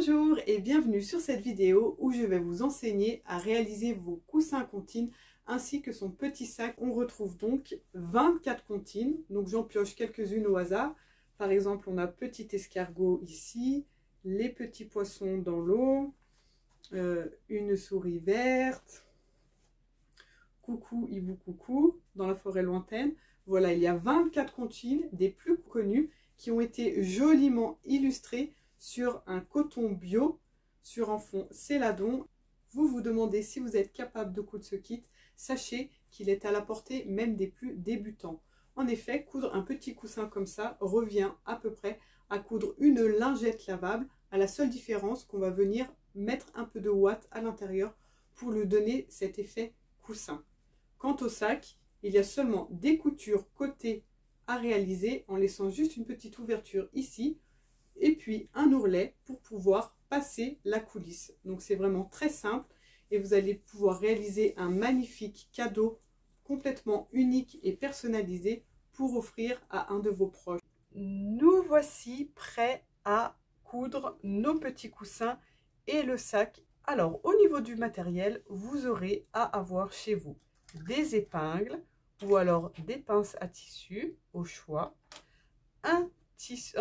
Bonjour et bienvenue sur cette vidéo où je vais vous enseigner à réaliser vos coussins comptines ainsi que son petit sac. On retrouve donc 24 comptines, donc j'en pioche quelques-unes au hasard. Par exemple, on a petit escargot ici, les petits poissons dans l'eau, une souris verte, coucou hibou coucou dans la forêt lointaine. Voilà, il y a 24 comptines, des plus connues, qui ont été joliment illustrées sur un coton bio, sur un fond céladon. Vous vous demandez si vous êtes capable de coudre ce kit. Sachez qu'il est à la portée même des plus débutants. En effet, coudre un petit coussin comme ça revient à peu près à coudre une lingette lavable, à la seule différence qu'on va venir mettre un peu de ouate à l'intérieur pour lui donner cet effet coussin. Quant au sac, il y a seulement des coutures côté à réaliser en laissant juste une petite ouverture ici et puis un ourlet pour pouvoir passer la coulisse. Donc c'est vraiment très simple et vous allez pouvoir réaliser un magnifique cadeau complètement unique et personnalisé pour offrir à un de vos proches. Nous voici prêts à coudre nos petits coussins et le sac. Alors au niveau du matériel, vous aurez à avoir chez vous des épingles ou alors des pinces à tissu au choix, un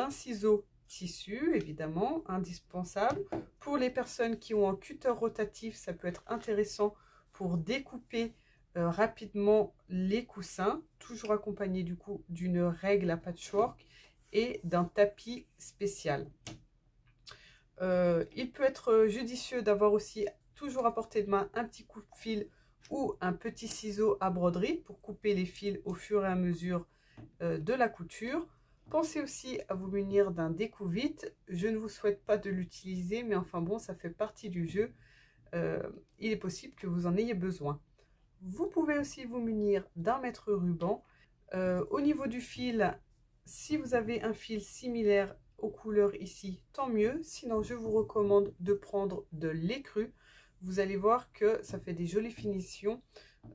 ciseau tissu évidemment indispensable. Pour les personnes qui ont un cutter rotatif, ça peut être intéressant pour découper rapidement les coussins, toujours accompagné du coup d'une règle à patchwork et d'un tapis spécial. Il peut être judicieux d'avoir aussi toujours à portée de main un petit coup de fil ou un petit ciseau à broderie pour couper les fils au fur et à mesure de la couture. Pensez aussi à vous munir d'un découvite. Je ne vous souhaite pas de l'utiliser, mais enfin bon, ça fait partie du jeu. Il est possible que vous en ayez besoin. Vous pouvez aussi vous munir d'un mètre ruban. Au niveau du fil, si vous avez un fil similaire aux couleurs ici, tant mieux. Sinon, je vous recommande de prendre de l'écru. Vous allez voir que ça fait des jolies finitions.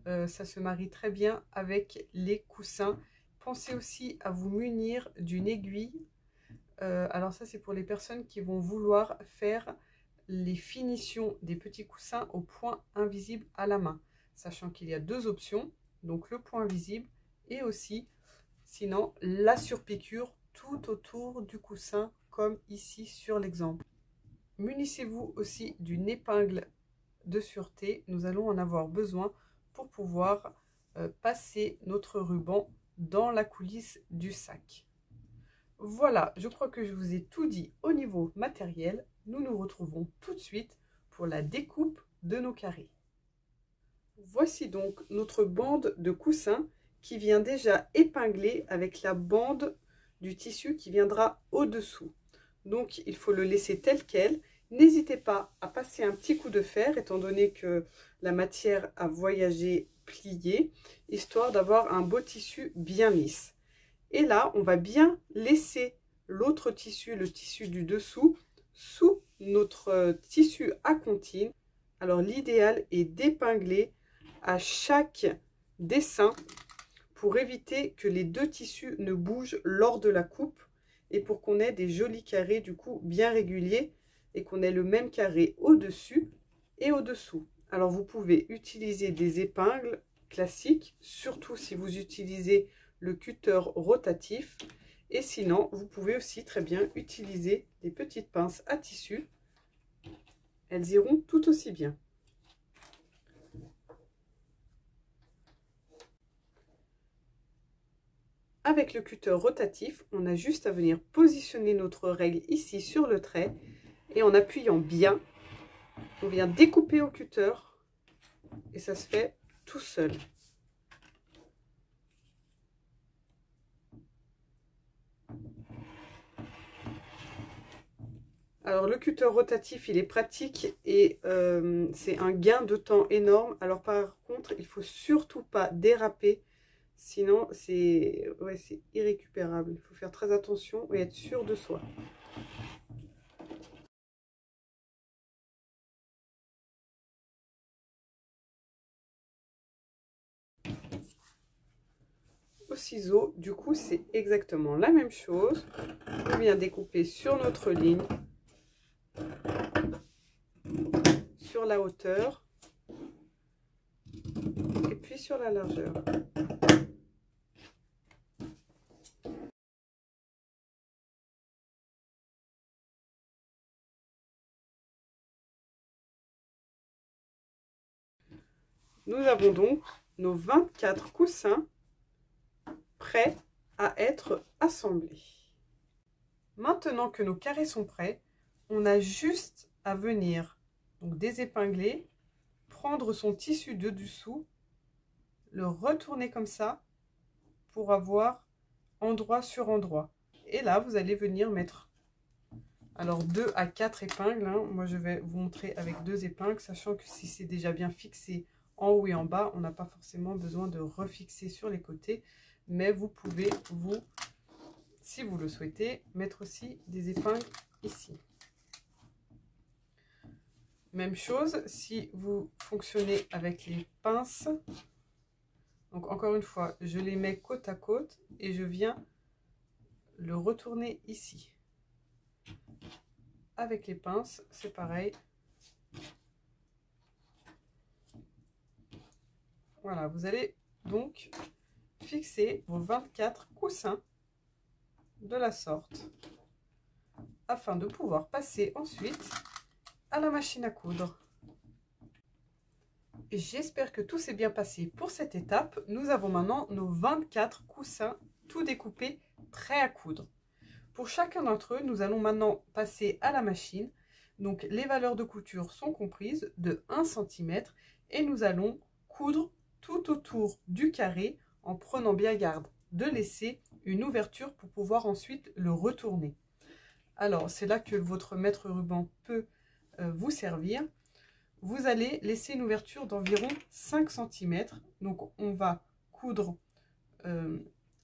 Ça se marie très bien avec les coussins. Pensez aussi à vous munir d'une aiguille. Alors ça, c'est pour les personnes qui vont vouloir faire les finitions des petits coussins au point invisible à la main. Sachant qu'il y a deux options, donc le point visible et aussi, sinon, la surpiqûre tout autour du coussin, comme ici sur l'exemple. Munissez-vous aussi d'une épingle de sûreté. Nous allons en avoir besoin pour pouvoir passer notre ruban dans la coulisse du sac. Voilà, je crois que je vous ai tout dit au niveau matériel. Nous nous retrouvons tout de suite pour la découpe de nos carrés. Voici donc notre bande de coussin qui vient déjà épinglée avec la bande du tissu qui viendra au-dessous. Donc il faut le laisser tel quel. N'hésitez pas à passer un petit coup de fer étant donné que la matière a voyagé pliée, histoire d'avoir un beau tissu bien lisse. Et là, on va bien laisser l'autre tissu, le tissu du dessous, sous notre tissu à comptine. Alors l'idéal est d'épingler à chaque dessin pour éviter que les deux tissus ne bougent lors de la coupe et pour qu'on ait des jolis carrés du coup bien réguliers et qu'on ait le même carré au-dessus et au-dessous. Alors vous pouvez utiliser des épingles classiques, surtout si vous utilisez le cutter rotatif. Et sinon, vous pouvez aussi très bien utiliser des petites pinces à tissu. Elles iront tout aussi bien. Avec le cutter rotatif, on a juste à venir positionner notre règle ici sur le trait. Et en appuyant bien, on vient découper au cutter et ça se fait tout seul. Alors le cutter rotatif, il est pratique et c'est un gain de temps énorme. Alors par contre, il faut surtout pas déraper, sinon c'est irrécupérable. Il faut faire très attention et être sûr de soi. Au ciseau, du coup, c'est exactement la même chose. On vient découper sur notre ligne sur la hauteur et puis sur la largeur. Nous avons donc nos 24 coussins prêts à être assemblés. Maintenant que nos carrés sont prêts, on a juste à venir donc désépingler, prendre son tissu de dessous, le retourner comme ça pour avoir endroit sur endroit. Et là, vous allez venir mettre alors 2 à 4 épingles. Hein. Moi, je vais vous montrer avec 2 épingles, sachant que si c'est déjà bien fixé en haut et en bas, on n'a pas forcément besoin de refixer sur les côtés. Mais vous pouvez, si vous le souhaitez, mettre aussi des épingles ici. Même chose si vous fonctionnez avec les pinces. Donc encore une fois, je les mets côte à côte et je viens le retourner ici. Avec les pinces, c'est pareil. Voilà, vous allez donc fixer vos 24 coussins de la sorte afin de pouvoir passer ensuite à la machine à coudre. J'espère que tout s'est bien passé pour cette étape. Nous avons maintenant nos 24 coussins tout découpés, prêts à coudre. Pour chacun d'entre eux, nous allons maintenant passer à la machine. Donc les valeurs de couture sont comprises de 1 cm et nous allons coudre tout autour du carré en prenant bien garde de laisser une ouverture pour pouvoir ensuite le retourner. Alors c'est là que votre maître ruban peut vous servir. Vous allez laisser une ouverture d'environ 5 cm. Donc on va coudre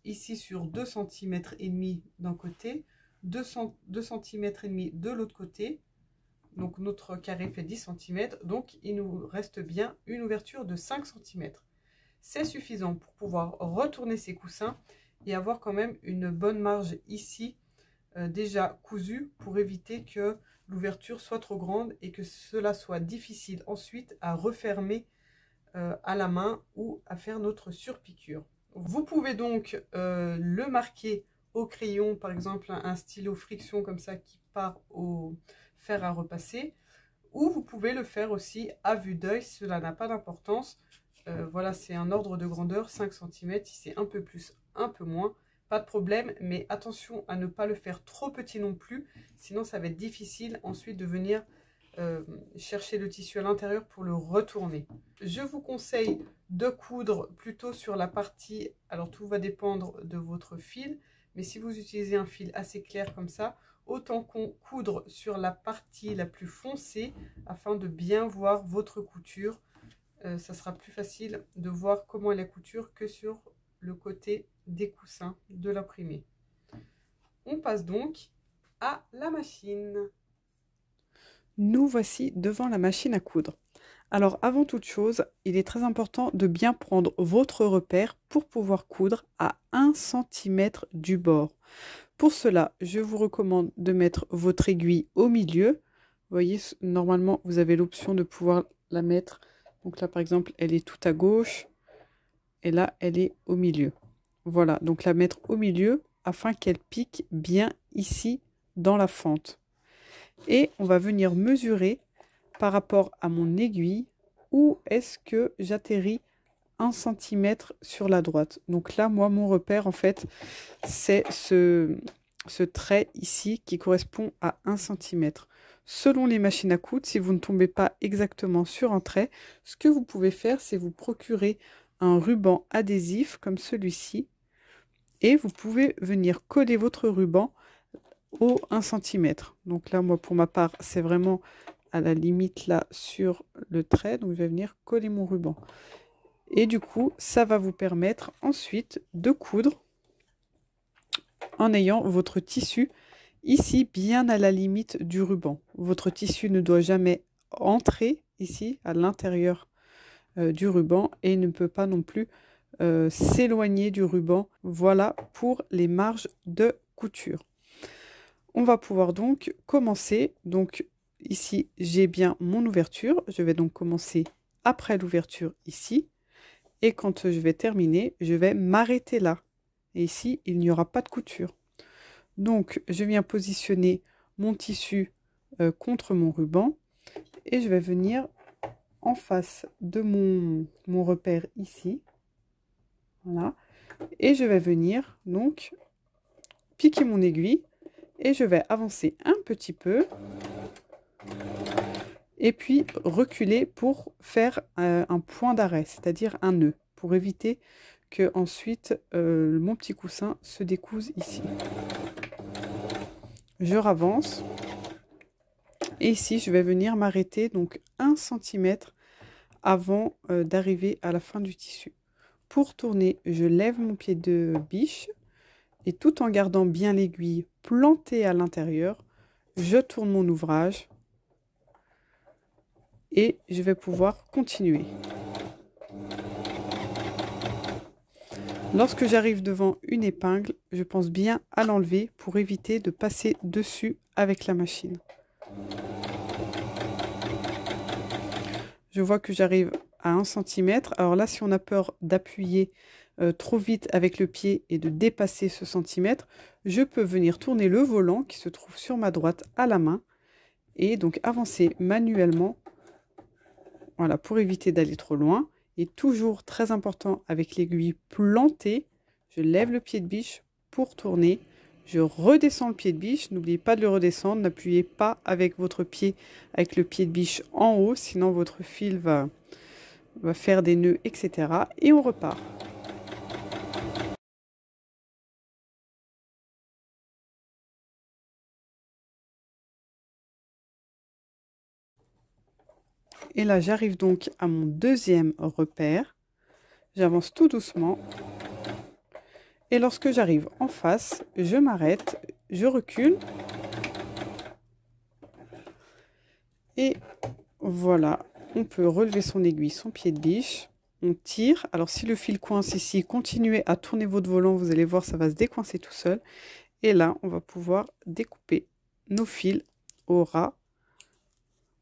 ici sur 2 cm et demi d'un côté, 2 cm et demi de l'autre côté. Donc notre carré fait 10 cm, donc il nous reste bien une ouverture de 5 cm. C'est suffisant pour pouvoir retourner ces coussins et avoir quand même une bonne marge ici déjà cousue pour éviter que l'ouverture soit trop grande et que cela soit difficile ensuite à refermer à la main ou à faire notre surpiqûre. Vous pouvez donc le marquer au crayon, par exemple un stylo friction comme ça qui part au fer à repasser, ou vous pouvez le faire aussi à vue d'œil, cela n'a pas d'importance. Voilà, c'est un ordre de grandeur, 5 cm, si c'est un peu plus, un peu moins, pas de problème, mais attention à ne pas le faire trop petit non plus, sinon ça va être difficile ensuite de venir chercher le tissu à l'intérieur pour le retourner. Je vous conseille de coudre plutôt sur la partie, alors tout va dépendre de votre fil, mais si vous utilisez un fil assez clair comme ça, autant coudre sur la partie la plus foncée afin de bien voir votre couture. Ça sera plus facile de voir comment est la couture que sur le côté des coussins de l'imprimé. On passe donc à la machine. Nous voici devant la machine à coudre. Alors avant toute chose, il est très important de bien prendre votre repère pour pouvoir coudre à 1 cm du bord. Pour cela, je vous recommande de mettre votre aiguille au milieu. Vous voyez, normalement, vous avez l'option de pouvoir la mettre. Donc là, par exemple, elle est tout à gauche. Et là, elle est au milieu. Voilà, donc la mettre au milieu afin qu'elle pique bien ici dans la fente. Et on va venir mesurer par rapport à mon aiguille où est-ce que j'atterris 1 cm sur la droite. Donc là, moi, mon repère, en fait, c'est ce trait ici qui correspond à 1 cm. Selon les machines à coudre, si vous ne tombez pas exactement sur un trait, ce que vous pouvez faire, c'est vous procurer un ruban adhésif comme celui-ci et vous pouvez venir coller votre ruban au 1 cm. Donc là, moi, pour ma part, c'est vraiment à la limite là sur le trait. Donc, je vais venir coller mon ruban. Et du coup, ça va vous permettre ensuite de coudre en ayant votre tissu ici bien à la limite du ruban. Votre tissu ne doit jamais entrer ici à l'intérieur du ruban et ne peut pas non plus s'éloigner du ruban. Voilà pour les marges de couture. On va pouvoir donc commencer. Donc ici, j'ai bien mon ouverture. Je vais donc commencer après l'ouverture ici. Et quand je vais terminer, je vais m'arrêter là. Et ici, il n'y aura pas de couture. Donc, je viens positionner mon tissu contre mon ruban. Et je vais venir en face de mon repère ici. Voilà. Et je vais venir donc piquer mon aiguille. Et je vais avancer un petit peu. Et puis reculer pour faire un point d'arrêt, c'est-à-dire un nœud, pour éviter que ensuite mon petit coussin se découse ici. Je ravance et ici je vais venir m'arrêter donc 1 cm avant d'arriver à la fin du tissu. Pour tourner, je lève mon pied de biche et tout en gardant bien l'aiguille plantée à l'intérieur, je tourne mon ouvrage. Et je vais pouvoir continuer. Lorsque j'arrive devant une épingle, je pense bien à l'enlever pour éviter de passer dessus avec la machine. Je vois que j'arrive à 1 cm. Alors là, si on a peur d'appuyer trop vite avec le pied et de dépasser ce centimètre, je peux venir tourner le volant qui se trouve sur ma droite à la main et donc avancer manuellement. Voilà, pour éviter d'aller trop loin. Et toujours très important avec l'aiguille plantée, je lève le pied de biche pour tourner. Je redescends le pied de biche. N'oubliez pas de le redescendre. N'appuyez pas avec votre pied, avec le pied de biche en haut. Sinon, votre fil va faire des nœuds, etc. Et on repart. Et là, j'arrive donc à mon deuxième repère. J'avance tout doucement. Et lorsque j'arrive en face, je m'arrête, je recule. Et voilà, on peut relever son aiguille, son pied de biche. On tire. Alors, si le fil coince ici, continuez à tourner votre volant. Vous allez voir, ça va se décoincer tout seul. Et là, on va pouvoir découper nos fils au ras.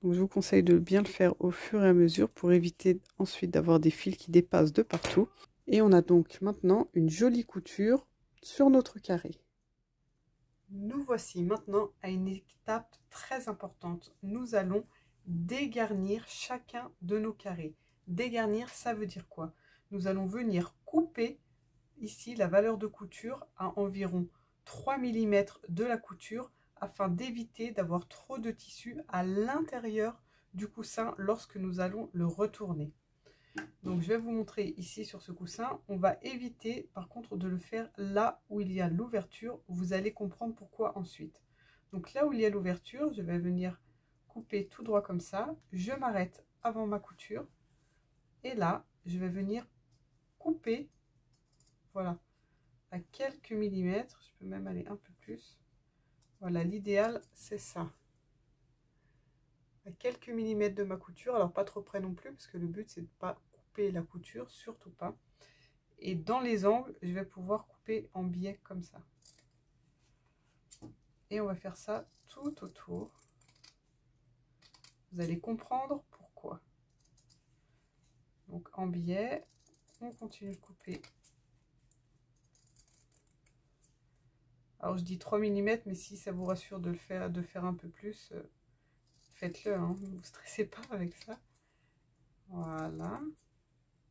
Donc, je vous conseille de bien le faire au fur et à mesure pour éviter ensuite d'avoir des fils qui dépassent de partout. Et on a donc maintenant une jolie couture sur notre carré. Nous voici maintenant à une étape très importante. Nous allons dégarnir chacun de nos carrés. Dégarnir, ça veut dire quoi? Nous allons venir couper ici la valeur de couture à environ 3 mm de la couture afin d'éviter d'avoir trop de tissu à l'intérieur du coussin lorsque nous allons le retourner. Donc je vais vous montrer ici sur ce coussin. On va éviter par contre de le faire là où il y a l'ouverture. Vous allez comprendre pourquoi ensuite. Donc là où il y a l'ouverture, je vais venir couper tout droit comme ça. Je m'arrête avant ma couture. Et là, je vais venir couper, voilà, à quelques millimètres. Je peux même aller un peu plus. Voilà, l'idéal, c'est ça. À quelques millimètres de ma couture. Alors pas trop près non plus, parce que le but, c'est de ne pas couper la couture, surtout pas. Et dans les angles, je vais pouvoir couper en biais comme ça. Et on va faire ça tout autour. Vous allez comprendre pourquoi. Donc en biais, on continue de couper. Alors je dis 3 mm, mais si ça vous rassure de faire un peu plus, faites-le, hein, ne vous stressez pas avec ça. Voilà,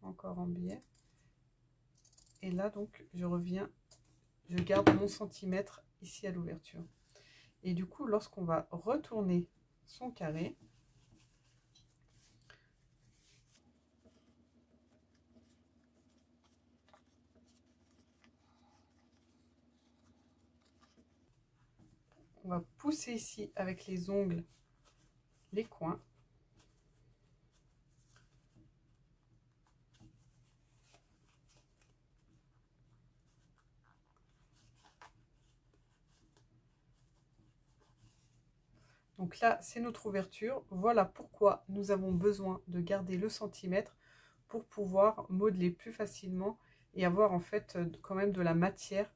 encore en biais. Et là donc je reviens, je garde mon centimètre ici à l'ouverture. Et du coup, lorsqu'on va retourner son carré, on va pousser ici avec les ongles les coins. Donc là, c'est notre ouverture. Voilà pourquoi nous avons besoin de garder le centimètre pour pouvoir modeler plus facilement et avoir en fait quand même de la matière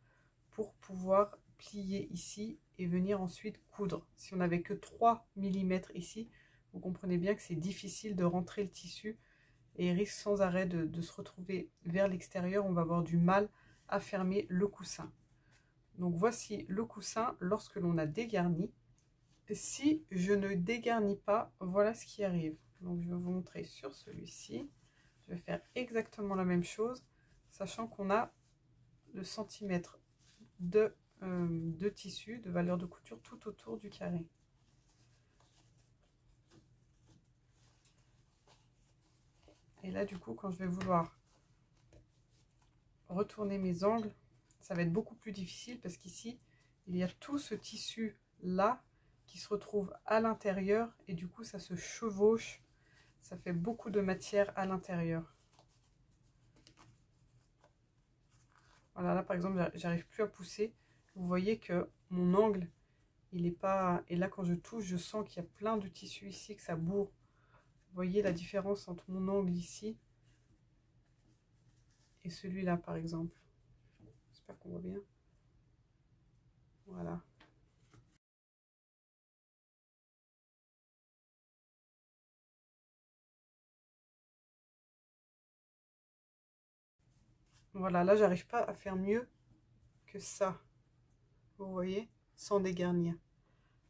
pour pouvoir plier ici et venir ensuite coudre. Si on n'avait que 3 mm ici, vous comprenez bien que c'est difficile de rentrer le tissu et il risque sans arrêt de se retrouver vers l'extérieur. On va avoir du mal à fermer le coussin. Donc voici le coussin lorsque l'on a dégarni. Si je ne dégarnis pas, voilà ce qui arrive. Donc je vais vous montrer sur celui-ci. Je vais faire exactement la même chose, sachant qu'on a le centimètre de tissu, de valeur de couture tout autour du carré. Et là, du coup, quand je vais vouloir retourner mes angles, ça va être beaucoup plus difficile parce qu'ici, il y a tout ce tissu-là qui se retrouve à l'intérieur et du coup, ça se chevauche. Ça fait beaucoup de matière à l'intérieur. Voilà, là, par exemple, j'arrive plus à pousser. Vous voyez que mon angle, il n'est pas... Et là, quand je touche, je sens qu'il y a plein de tissu ici, que ça bourre. Vous voyez la différence entre mon angle ici et celui-là, par exemple. J'espère qu'on voit bien. Voilà. Voilà, là, j'arrive pas à faire mieux que ça. Vous voyez, sans dégarnir.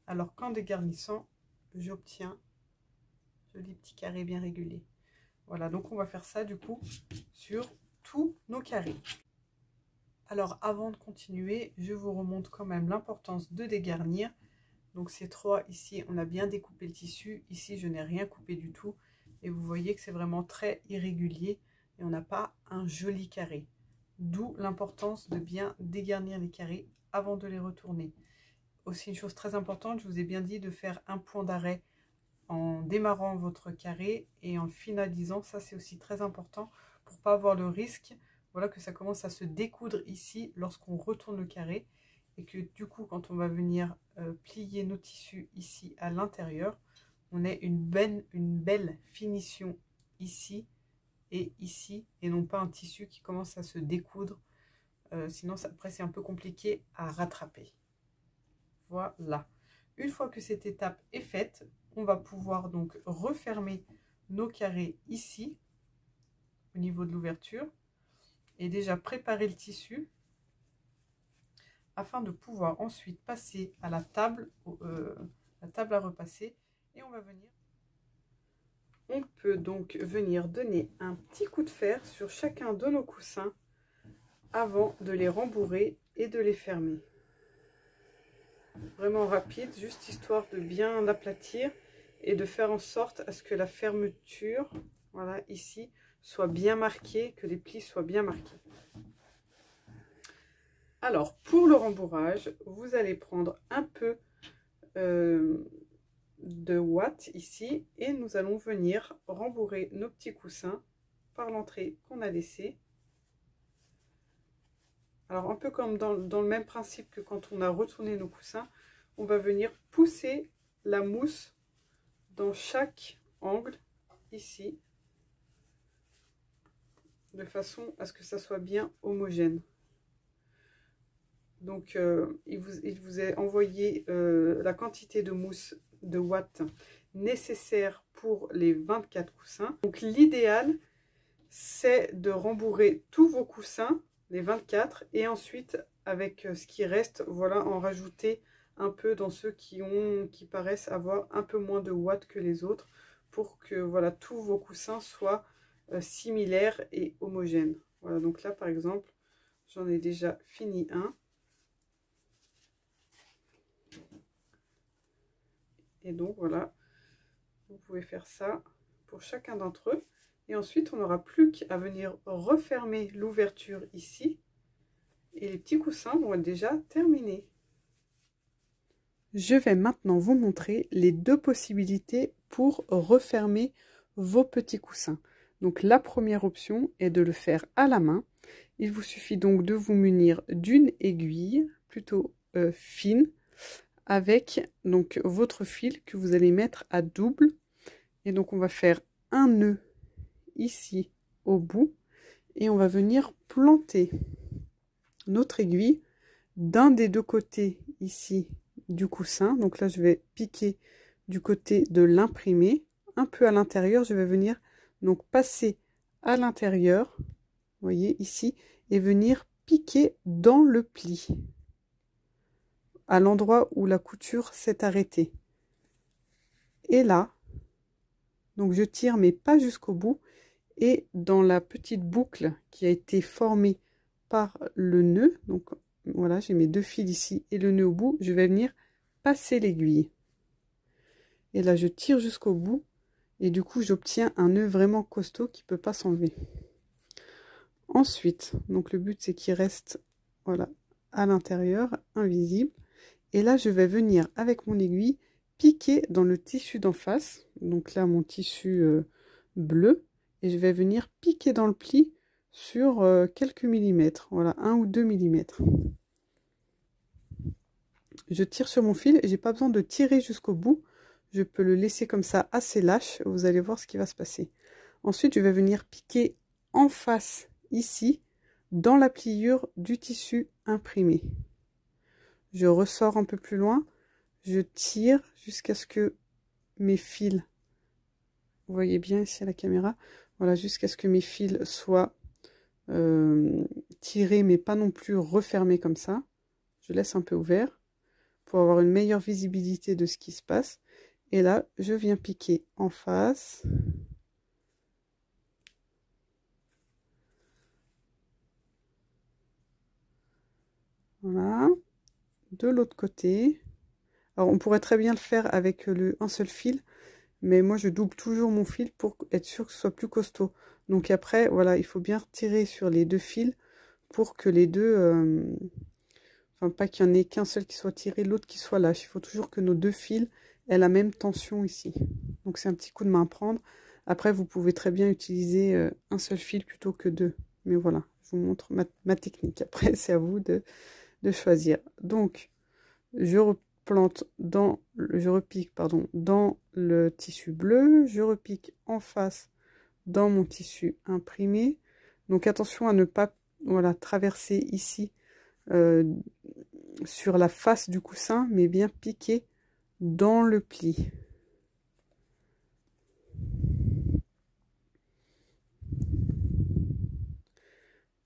Alors qu'en dégarnissant, j'obtiens joli petit carré bien régulier. Voilà, donc on va faire ça du coup sur tous nos carrés. Alors avant de continuer, je vous remontre quand même l'importance de dégarnir. Donc ces trois ici, on a bien découpé le tissu. Ici, je n'ai rien coupé du tout. Et vous voyez que c'est vraiment très irrégulier et on n'a pas un joli carré. D'où l'importance de bien dégarnir les carrés avant de les retourner. Aussi une chose très importante, je vous ai bien dit de faire un point d'arrêt en démarrant votre carré et en finalisant. Ça c'est aussi très important pour pas avoir le risque, voilà, que ça commence à se découdre ici lorsqu'on retourne le carré et que du coup quand on va venir plier nos tissus ici à l'intérieur, on ait une belle finition ici et ici et non pas un tissu qui commence à se découdre. Sinon après c'est un peu compliqué à rattraper. Voilà, une fois que cette étape est faite, on va pouvoir donc refermer nos carrés ici au niveau de l'ouverture et déjà préparer le tissu afin de pouvoir ensuite passer à la table à repasser. Et on peut donc venir donner un petit coup de fer sur chacun de nos coussins avant de les rembourrer et de les fermer. Vraiment rapide, juste histoire de bien l'aplatir et de faire en sorte à ce que la fermeture, voilà, ici, soit bien marquée, que les plis soient bien marqués. Alors, pour le rembourrage, vous allez prendre un peu de ouate ici et nous allons venir rembourrer nos petits coussins par l'entrée qu'on a laissée. Alors, un peu comme dans le même principe que quand on a retourné nos coussins, on va venir pousser la mousse dans chaque angle ici, de façon à ce que ça soit bien homogène. Donc, il vous est envoyé la quantité de mousse de watts nécessaire pour les 24 coussins. Donc, l'idéal, c'est de rembourrer tous vos coussins, les 24, et ensuite, avec ce qui reste, voilà, en rajouter un peu dans ceux qui paraissent avoir un peu moins de watts que les autres, pour que, voilà, tous vos coussins soient similaires et homogènes. Voilà, donc là, par exemple, j'en ai déjà fini un. Et donc voilà, vous pouvez faire ça pour chacun d'entre eux. Et ensuite, on n'aura plus qu'à venir refermer l'ouverture ici. Et les petits coussins vont être déjà terminés. Je vais maintenant vous montrer les deux possibilités pour refermer vos petits coussins. Donc la première option est de le faire à la main. Il vous suffit donc de vous munir d'une aiguille plutôt fine, avec donc votre fil que vous allez mettre à double. Et donc on va faire un nœud ici au bout et on va venir planter notre aiguille d'un des deux côtés ici du coussin. Donc là, je vais piquer du côté de l'imprimé. Un peu à l'intérieur, je vais venir donc passer à l'intérieur, vous voyez ici, et venir piquer dans le pli, à l'endroit où la couture s'est arrêtée. Et là, donc je tire mais pas jusqu'au bout, et dans la petite boucle qui a été formée par le nœud, donc voilà, j'ai mes 2 fils ici et le nœud au bout, je vais venir passer l'aiguille. Et là, je tire jusqu'au bout, et du coup, j'obtiens un nœud vraiment costaud qui ne peut pas s'enlever. Ensuite, donc le but, c'est qu'il reste, voilà, à l'intérieur, invisible. Et là, je vais venir, avec mon aiguille, piquer dans le tissu d'en face. Donc là, mon tissu bleu. Et je vais venir piquer dans le pli sur quelques millimètres. Voilà, 1 ou 2 millimètres. Je tire sur mon fil et j'ai pas besoin de tirer jusqu'au bout. Je peux le laisser comme ça assez lâche. Vous allez voir ce qui va se passer. Ensuite, je vais venir piquer en face, ici, dans la pliure du tissu imprimé. Je ressors un peu plus loin. Je tire jusqu'à ce que mes fils, vous voyez bien ici à la caméra, voilà, jusqu'à ce que mes fils soient tirés, mais pas non plus refermés comme ça. Je laisse un peu ouvert pour avoir une meilleure visibilité de ce qui se passe. Et là, je viens piquer en face. Voilà. De l'autre côté. Alors, on pourrait très bien le faire avec un seul fil, mais moi, je double toujours mon fil pour être sûr que ce soit plus costaud. Donc après, voilà, il faut bien retirer sur les 2 fils pour que les deux... enfin, pas qu'il y en ait qu'un seul qui soit tiré, l'autre qui soit lâche. Il faut toujours que nos 2 fils aient la même tension ici. Donc c'est un petit coup de main à prendre. Après, vous pouvez très bien utiliser un seul fil plutôt que 2. Mais voilà, je vous montre ma technique. Après, c'est à vous de choisir. Donc, je replante je repique pardon, dans le tissu bleu. Je repique en face dans mon tissu imprimé. Donc attention à ne pas, voilà, traverser ici sur la face du coussin, mais bien piquer dans le pli.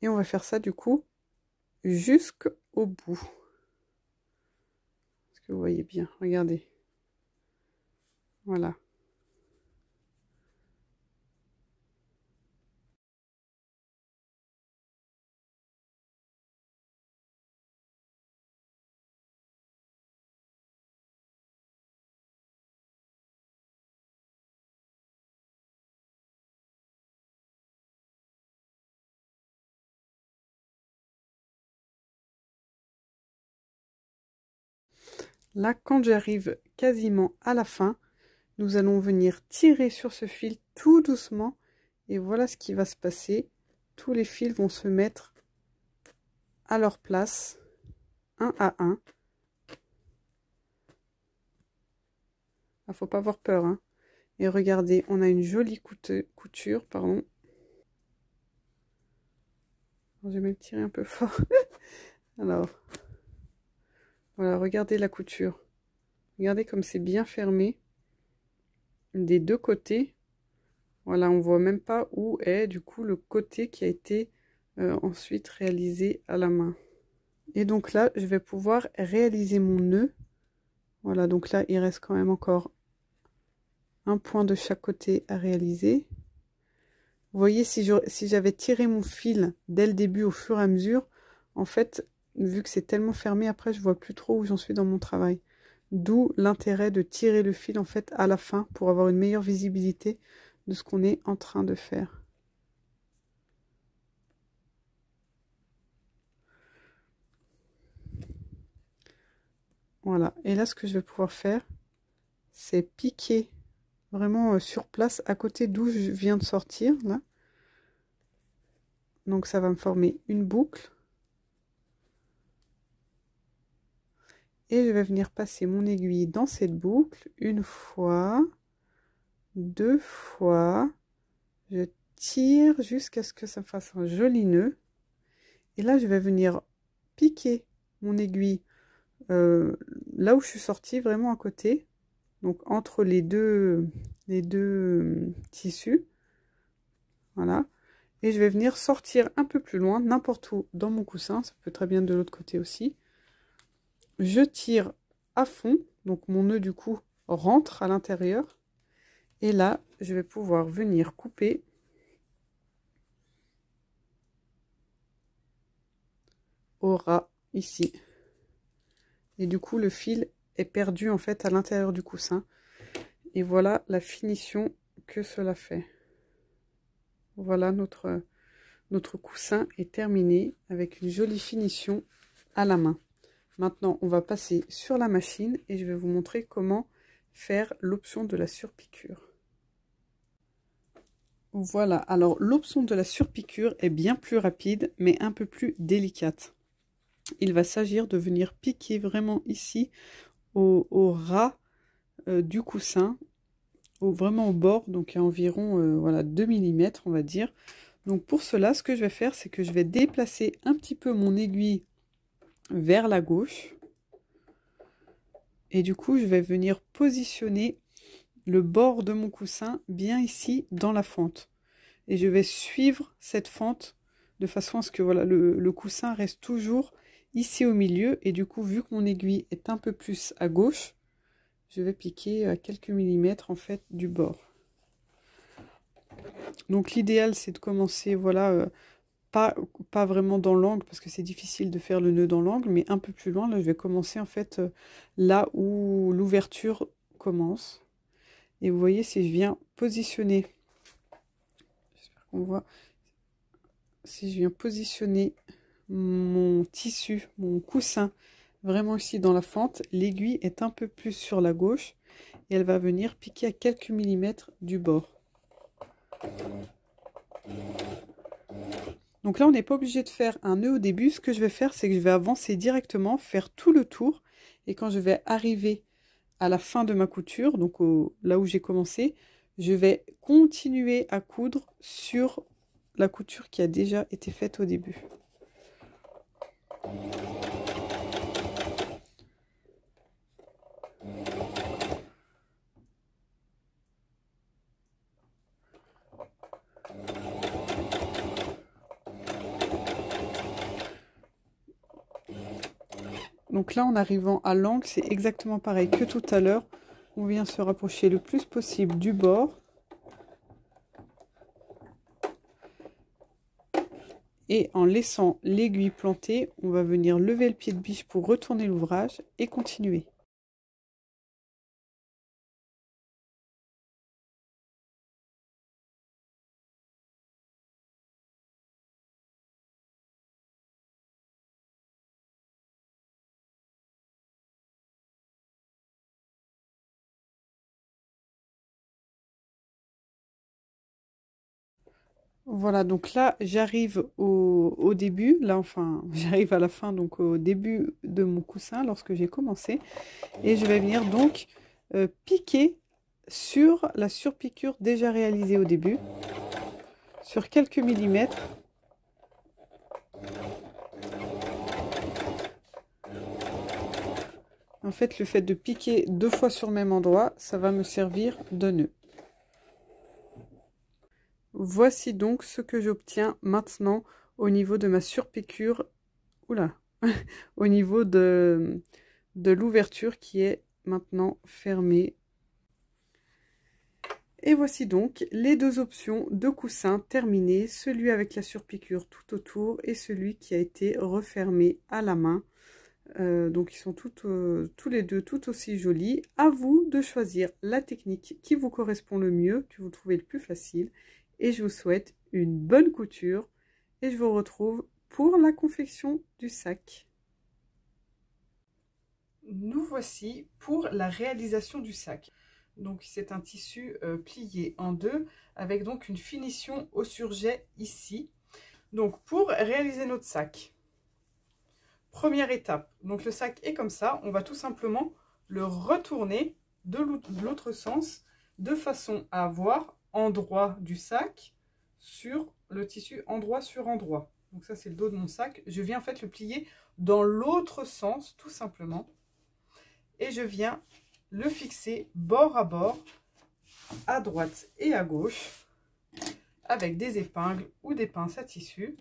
Et on va faire ça du coup jusqu'au bout. Est-ce que vous voyez bien? Regardez. Voilà. Là, quand j'arrive quasiment à la fin, nous allons venir tirer sur ce fil tout doucement. Et voilà ce qui va se passer. Tous les fils vont se mettre à leur place, un à un. Il ne faut pas avoir peur, hein. Et regardez, on a une jolie couture, pardon. Je vais même tirer un peu fort. Alors, voilà, regardez la couture. Regardez comme c'est bien fermé des 2 côtés. Voilà, on voit même pas où est du coup le côté qui a été ensuite réalisé à la main. Et donc là, je vais pouvoir réaliser mon nœud. Voilà, donc là, il reste quand même encore un point de chaque côté à réaliser. Vous voyez, si j'avais tiré mon fil dès le début au fur et à mesure, en fait, vu que c'est tellement fermé, après, je vois plus trop où j'en suis dans mon travail. D'où l'intérêt de tirer le fil, en fait, à la fin pour avoir une meilleure visibilité de ce qu'on est en train de faire. Voilà. Et là, ce que je vais pouvoir faire, c'est piquer vraiment sur place, à côté d'où je viens de sortir, là. Donc, ça va me former une boucle. Et je vais venir passer mon aiguille dans cette boucle, une fois, 2 fois. Je tire jusqu'à ce que ça fasse un joli nœud. Et là, je vais venir piquer mon aiguille là où je suis sortie, vraiment à côté, donc entre les deux tissus, voilà. Et je vais venir sortir un peu plus loin, n'importe où dans mon coussin, ça peut très bien de l'autre côté aussi. Je tire à fond, donc mon nœud du coup rentre à l'intérieur. Et là, je vais pouvoir venir couper au ras ici. Et du coup, le fil est perdu en fait à l'intérieur du coussin. Et voilà la finition que cela fait. Voilà, notre coussin est terminé avec une jolie finition à la main. Maintenant, on va passer sur la machine et je vais vous montrer comment faire l'option de la surpiqûre. Voilà, alors l'option de la surpiqûre est bien plus rapide, mais un peu plus délicate. Il va s'agir de venir piquer vraiment ici, au ras du coussin, vraiment au bord, donc à environ voilà, 2 mm, on va dire. Donc pour cela, ce que je vais faire, c'est que je vais déplacer un petit peu mon aiguille vers la gauche. Et du coup, je vais venir positionner le bord de mon coussin bien ici dans la fente. Et je vais suivre cette fente de façon à ce que voilà, le coussin reste toujours ici au milieu. Et du coup, vu que mon aiguille est un peu plus à gauche, je vais piquer à quelques millimètres en fait du bord. Donc l'idéal, c'est de commencer, voilà, pas vraiment dans l'angle parce que c'est difficile de faire le nœud dans l'angle, mais un peu plus loin. Là, je vais commencer en fait là où l'ouverture commence. Et vous voyez, si je viens positionner, j'espère qu'on voit, si je viens positionner mon tissu, mon coussin, vraiment ici dans la fente, l'aiguille est un peu plus sur la gauche et elle va venir piquer à quelques millimètres du bord. Donc là, on n'est pas obligé de faire un nœud au début. Ce que je vais faire, c'est que je vais avancer directement, faire tout le tour. Et quand je vais arriver à la fin de ma couture, donc là où j'ai commencé, je vais continuer à coudre sur la couture qui a déjà été faite au début. Donc là, en arrivant à l'angle, c'est exactement pareil que tout à l'heure. On vient se rapprocher le plus possible du bord. Et en laissant l'aiguille plantée, on va venir lever le pied de biche pour retourner l'ouvrage et continuer. Voilà, donc là, j'arrive au début, là, enfin, j'arrive à la fin, donc au début de mon coussin, lorsque j'ai commencé. Et je vais venir donc piquer sur la surpiqûre déjà réalisée au début, sur quelques millimètres. En fait, le fait de piquer 2 fois sur le même endroit, ça va me servir de nœud. Voici donc ce que j'obtiens maintenant au niveau de ma surpiqûre, oula, au niveau de l'ouverture qui est maintenant fermée. Et voici donc les deux options de coussin terminées, celui avec la surpiqûre tout autour et celui qui a été refermé à la main. Donc ils sont tous les deux tout aussi jolis. À vous de choisir la technique qui vous correspond le mieux, que vous trouvez le plus facile. Et je vous souhaite une bonne couture et je vous retrouve pour la confection du sac. Nous voici pour la réalisation du sac. Donc c'est un tissu plié en deux avec donc une finition au surjet ici. Donc pour réaliser notre sac, première étape, donc le sac est comme ça, on va tout simplement le retourner de l'autre sens de façon à avoir endroit du sac sur le tissu endroit sur endroit. Donc ça c'est le dos de mon sac, je viens en fait le plier dans l'autre sens tout simplement. et je viens le fixer bord à bord, à droite et à gauche, avec des épingles ou des pinces à tissu.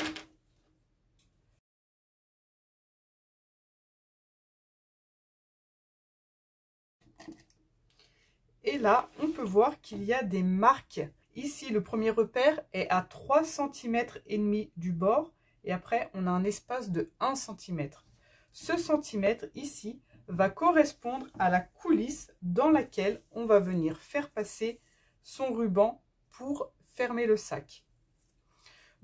Et là, on peut voir qu'il y a des marques. Ici, le premier repère est à 3,5 cm du bord. Et après, on a un espace de 1 cm. Ce centimètre ici va correspondre à la coulisse dans laquelle on va venir faire passer son ruban pour fermer le sac.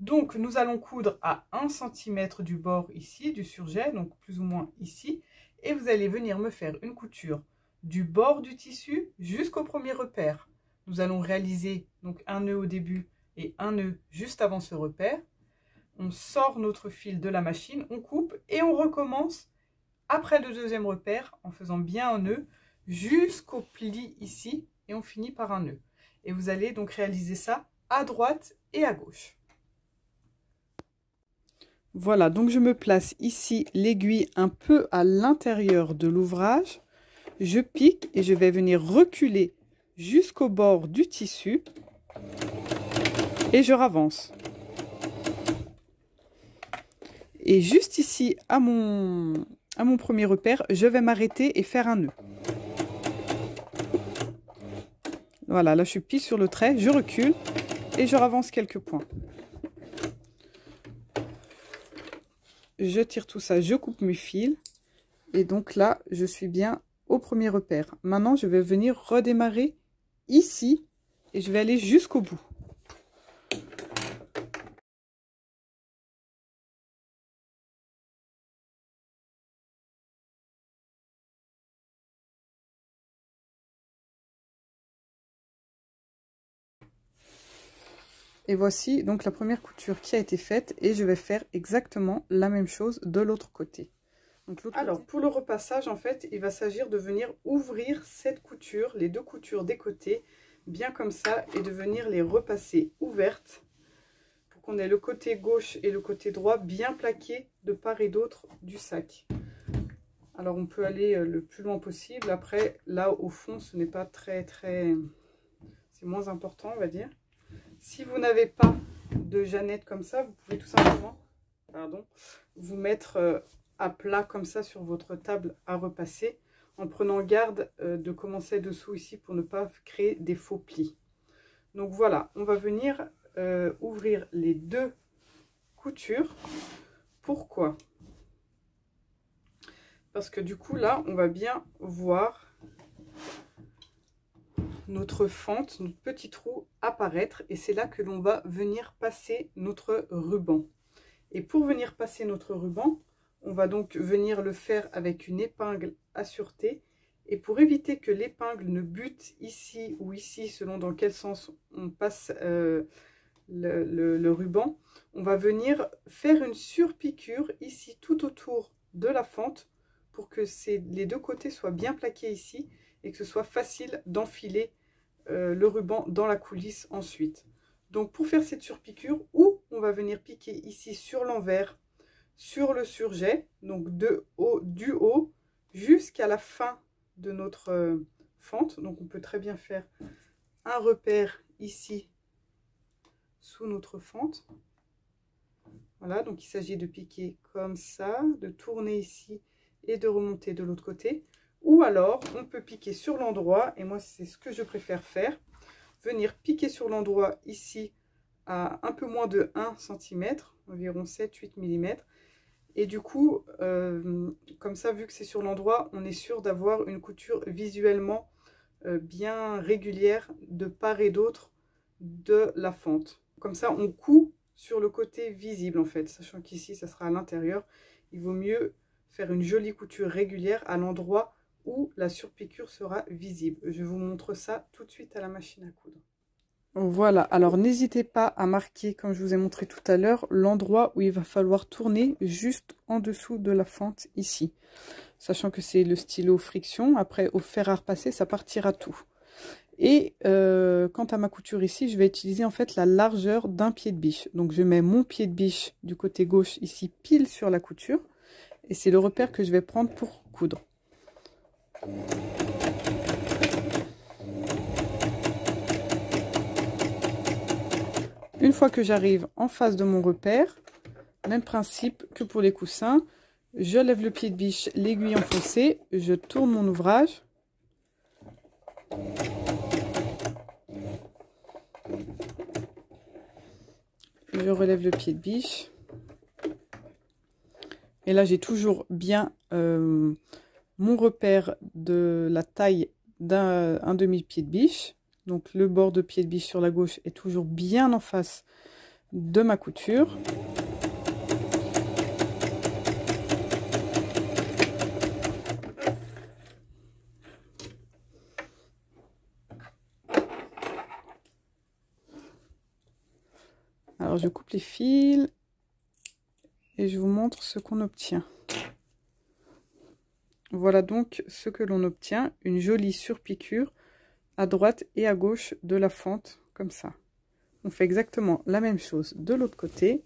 Donc, nous allons coudre à 1 cm du bord ici, du surjet, donc plus ou moins ici. Et vous allez venir me faire une couture du bord du tissu jusqu'au premier repère. Nous allons réaliser donc un nœud au début et un nœud juste avant ce repère. On sort notre fil de la machine, on coupe et on recommence après le deuxième repère en faisant bien un nœud jusqu'au pli ici et on finit par un nœud. Et vous allez donc réaliser ça à droite et à gauche. Voilà, donc je me place ici l'aiguille un peu à l'intérieur de l'ouvrage. Je pique et je vais venir reculer jusqu'au bord du tissu et je ravance. Et juste ici, à mon premier repère, je vais m'arrêter et faire un nœud. Voilà, là je suis pile sur le trait, je recule et je ravance quelques points. Je tire tout ça, je coupe mes fils et donc là, je suis bien au premier repère. Maintenant, je vais venir redémarrer ici et je vais aller jusqu'au bout. Et voici donc la première couture qui a été faite et je vais faire exactement la même chose de l'autre côté. Alors, pour le repassage, en fait, il va s'agir de venir ouvrir cette couture, les deux coutures des côtés, bien comme ça, et de venir les repasser ouvertes pour qu'on ait le côté gauche et le côté droit bien plaqués de part et d'autre du sac. Alors, on peut aller le plus loin possible. Après, là, au fond, ce n'est pas très... C'est moins important, on va dire. Si vous n'avez pas de jeannette comme ça, vous pouvez tout simplement vous mettre... à plat comme ça sur votre table à repasser en prenant garde de commencer dessous ici pour ne pas créer des faux plis. Donc voilà, on va venir ouvrir les deux coutures. Pourquoi? Parce que du coup là on va bien voir notre fente, notre petit trou apparaître et c'est là que l'on va venir passer notre ruban. Et pour venir passer notre ruban, on va donc venir le faire avec une épingle à sûreté. Et pour éviter que l'épingle ne bute ici ou ici, selon dans quel sens on passe le ruban, on va venir faire une surpiqûre ici tout autour de la fente pour que les deux côtés soient bien plaqués ici et que ce soit facile d'enfiler le ruban dans la coulisse ensuite. Donc pour faire cette surpiqûre, on va venir piquer ici sur l'envers, sur le surjet, donc du haut jusqu'à la fin de notre fente. Donc on peut très bien faire un repère ici sous notre fente. Voilà, donc il s'agit de piquer comme ça, de tourner ici et de remonter de l'autre côté. Ou alors on peut piquer sur l'endroit, et moi c'est ce que je préfère faire, venir piquer sur l'endroit ici à un peu moins de 1 cm, environ 7-8 mm. Et du coup, comme ça, vu que c'est sur l'endroit, on est sûr d'avoir une couture visuellement bien régulière de part et d'autre de la fente. Comme ça, on coud sur le côté visible en fait, sachant qu'ici, ça sera à l'intérieur. Il vaut mieux faire une jolie couture régulière à l'endroit où la surpiqûre sera visible. Je vous montre ça tout de suite à la machine à coudre. Voilà, alors n'hésitez pas à marquer, comme je vous ai montré tout à l'heure, l'endroit où il va falloir tourner juste en dessous de la fente ici. Sachant que c'est le stylo friction, après au fer à repasser, ça partira tout. Et quant à ma couture ici, je vais utiliser en fait la largeur d'un pied de biche. Donc je mets mon pied de biche du côté gauche ici pile sur la couture. Et c'est le repère que je vais prendre pour coudre. Une fois que j'arrive en face de mon repère, même principe que pour les coussins, je lève le pied de biche, l'aiguille enfoncée, je tourne mon ouvrage. Je relève le pied de biche. Et là, j'ai toujours bien mon repère de la taille d'un demi-pied de biche. Donc, le bord de pied de biche sur la gauche est toujours bien en face de ma couture. Alors, je coupe les fils et je vous montre ce qu'on obtient. Voilà donc ce que l'on obtient, une jolie surpiqûre à droite et à gauche de la fente, comme ça. On fait exactement la même chose de l'autre côté.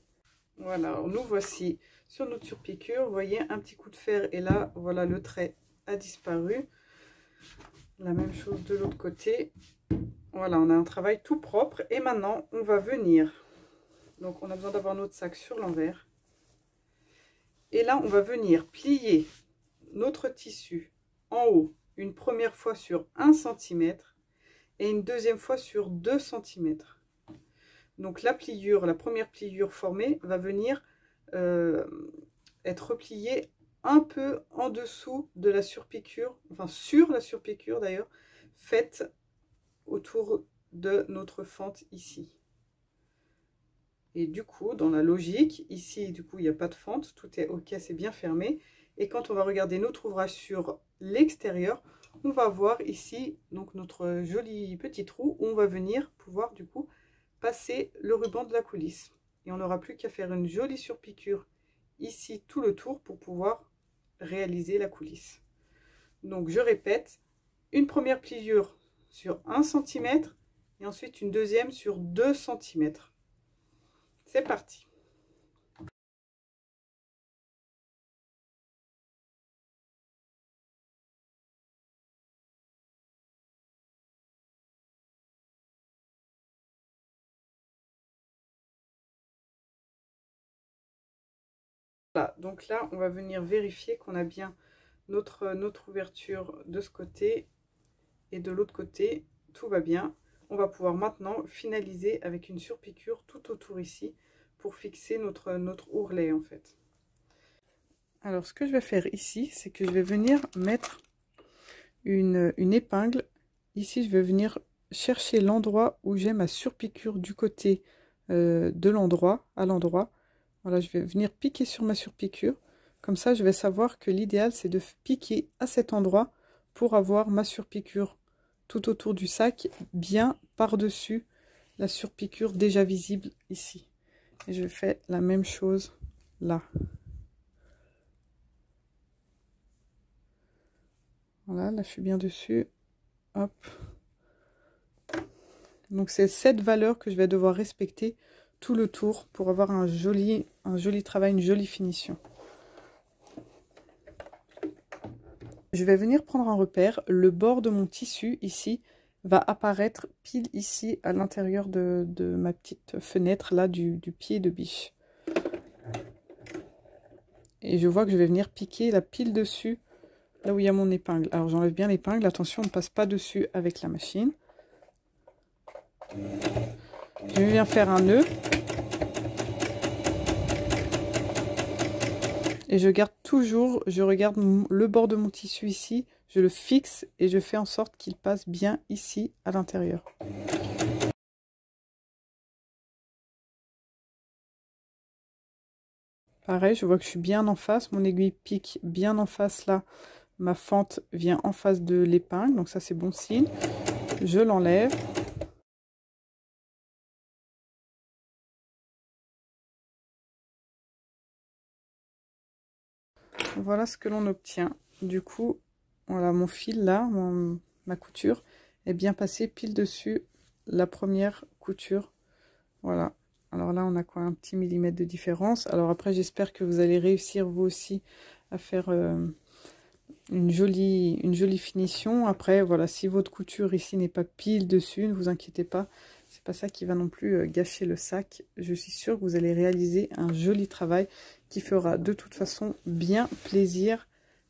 Voilà, alors nous voici sur notre surpiqûre. Vous voyez, un petit coup de fer et là, voilà, le trait a disparu. La même chose de l'autre côté. Voilà, on a un travail tout propre. Et maintenant, on va venir. Donc, on a besoin d'avoir notre sac sur l'envers. Et là, on va venir plier notre tissu en haut une première fois sur 1 cm et une deuxième fois sur 2 cm. Donc la pliure, la première pliure formée va venir être repliée un peu en dessous de la surpiqûre, enfin sur la surpiqûre d'ailleurs, faite autour de notre fente ici. Et du coup, dans la logique, ici, du coup, il n'y a pas de fente, tout est ok, c'est bien fermé. Et quand on va regarder notre ouvrage sur l'extérieur, on va voir ici donc notre joli petit trou où on va venir pouvoir du coup passer le ruban de la coulisse. Et on n'aura plus qu'à faire une jolie surpiqûre ici tout le tour pour pouvoir réaliser la coulisse. Donc je répète, une première pliure sur 1 cm et ensuite une deuxième sur 2 cm. C'est parti. Voilà, donc là, on va venir vérifier qu'on a bien notre ouverture de ce côté et de l'autre côté, tout va bien. On va pouvoir maintenant finaliser avec une surpiqûre tout autour ici pour fixer notre ourlet en fait. Alors, ce que je vais faire ici, c'est que je vais venir mettre une épingle. Ici, je vais venir chercher l'endroit où j'ai ma surpiqûre du côté de l'endroit, à l'endroit. Voilà, je vais venir piquer sur ma surpiqûre. Comme ça, je vais savoir que l'idéal, c'est de piquer à cet endroit pour avoir ma surpiqûre tout autour du sac, bien par-dessus la surpiqûre déjà visible ici. Et je fais la même chose là. Voilà, là je suis bien dessus. Hop. Donc c'est cette valeur que je vais devoir respecter tout le tour pour avoir un joli travail, une jolie finition. Je vais venir prendre un repère. Le bord de mon tissu ici va apparaître pile ici à l'intérieur de ma petite fenêtre là du pied de biche. Et je vois que je vais venir piquer la pile dessus là où il y a mon épingle. Alors j'enlève bien l'épingle, attention, on ne passe pas dessus avec la machine. Je viens faire un nœud. Et je garde toujours, je regarde le bord de mon tissu ici, je le fixe et je fais en sorte qu'il passe bien ici à l'intérieur. Pareil, je vois que je suis bien en face, mon aiguille pique bien en face là, ma fente vient en face de l'épingle, donc ça c'est bon signe. Je l'enlève. Voilà ce que l'on obtient. Du coup, voilà, mon fil là, ma couture est bien passée pile dessus la première couture. Voilà. Alors là, on a quoi, un petit millimètre de différence. Alors après, j'espère que vous allez réussir vous aussi à faire une jolie finition. Après, voilà, si votre couture ici n'est pas pile dessus, ne vous inquiétez pas. C'est pas ça qui va non plus gâcher le sac. Je suis sûre que vous allez réaliser un joli travail qui fera de toute façon bien plaisir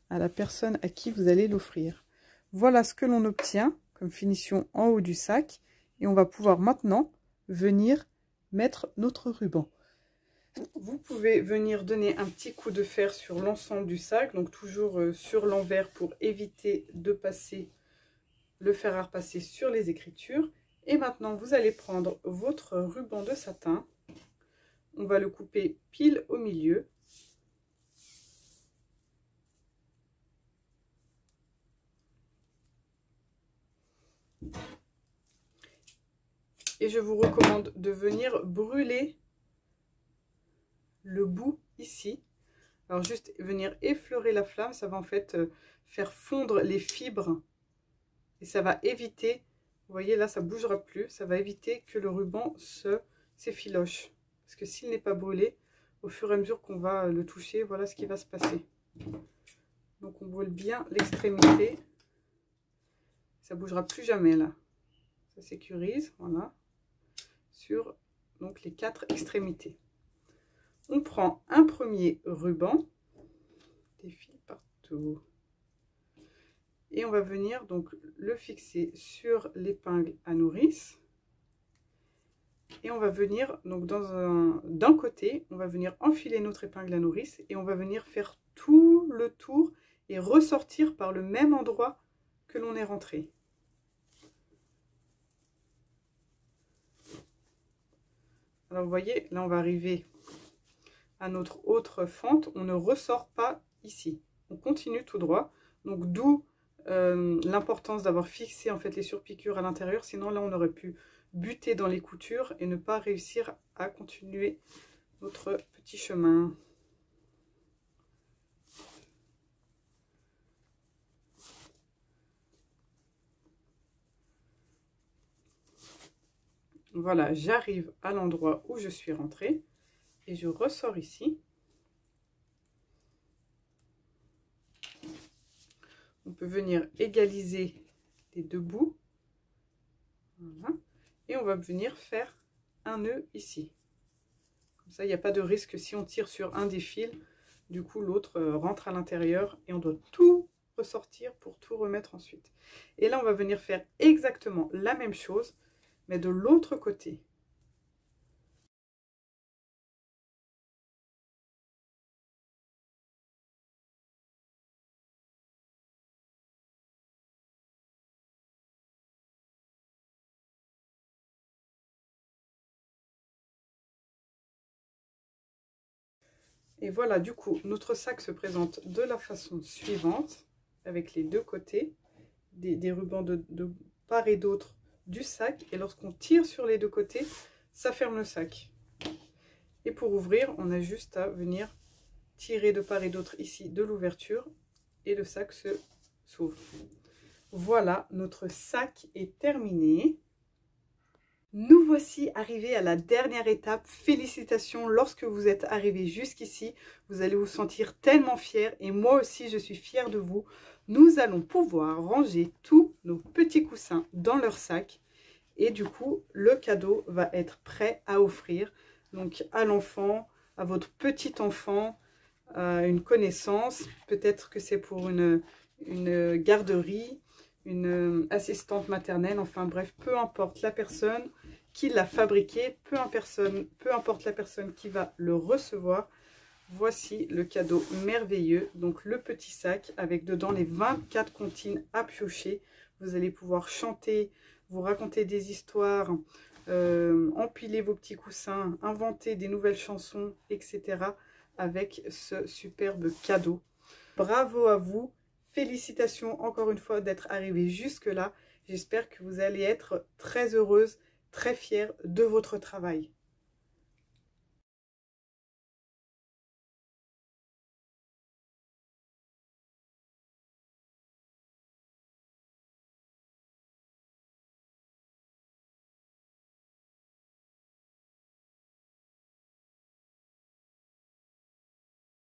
à la personne à qui vous allez l'offrir. Voilà ce que l'on obtient comme finition en haut du sac. Et on va pouvoir maintenant venir mettre notre ruban. Vous pouvez venir donner un petit coup de fer sur l'ensemble du sac, donc toujours sur l'envers pour éviter de passer le fer à repasser sur les écritures. Et maintenant, vous allez prendre votre ruban de satin. On va le couper pile au milieu. Et je vous recommande de venir brûler le bout ici. Alors juste venir effleurer la flamme, ça va en fait faire fondre les fibres. Et ça va éviter, vous voyez là ça ne bougera plus, ça va éviter que le ruban s'effiloche. Parce que s'il n'est pas brûlé, au fur et à mesure qu'on va le toucher, voilà ce qui va se passer. Donc on brûle bien l'extrémité. Ça ne bougera plus jamais là. Ça sécurise, voilà. Sur donc les 4 extrémités. On prend un premier ruban, des fils partout, et on va venir donc le fixer sur l'épingle à nourrice. Et on va venir donc d'un côté, on va venir enfiler notre épingle à nourrice et on va venir faire tout le tour et ressortir par le même endroit que l'on est rentré. Alors vous voyez, là on va arriver à notre autre fente, on ne ressort pas ici, on continue tout droit, donc d'où l'importance d'avoir fixé en fait les surpiqûres à l'intérieur, sinon là on aurait pu buter dans les coutures et ne pas réussir à continuer notre petit chemin. Voilà, j'arrive à l'endroit où je suis rentrée et je ressors ici. On peut venir égaliser les deux bouts. Voilà. Et on va venir faire un nœud ici. Comme ça, il n'y a pas de risque si on tire sur un des fils. Du coup, l'autre rentre à l'intérieur et on doit tout ressortir pour tout remettre ensuite. Et là, on va venir faire exactement la même chose, mais de l'autre côté. Et voilà, du coup, notre sac se présente de la façon suivante, avec les deux côtés, des rubans de part et d'autre du sac. Et lorsqu'on tire sur les deux côtés, ça ferme le sac. Et pour ouvrir, on a juste à venir tirer de part et d'autre ici de l'ouverture et le sac s'ouvre. Voilà, notre sac est terminé. Nous voici arrivés à la dernière étape. Félicitations, lorsque vous êtes arrivé jusqu'ici, vous allez vous sentir tellement fiers et moi aussi je suis fière de vous. Nous allons pouvoir ranger tous nos petits coussins dans leur sac et du coup le cadeau va être prêt à offrir donc à l'enfant, à votre petit enfant, à une connaissance, peut-être que c'est pour une garderie, une assistante maternelle, enfin bref, peu importe la personne qui l'a fabriqué, peu importe la personne qui va le recevoir, voici le cadeau merveilleux. Donc le petit sac avec dedans les 24 comptines à piocher. Vous allez pouvoir chanter, vous raconter des histoires, empiler vos petits coussins, inventer des nouvelles chansons, etc. avec ce superbe cadeau. Bravo à vous! Félicitations encore une fois d'être arrivé jusque là. J'espère que vous allez être très heureuse, très fière de votre travail.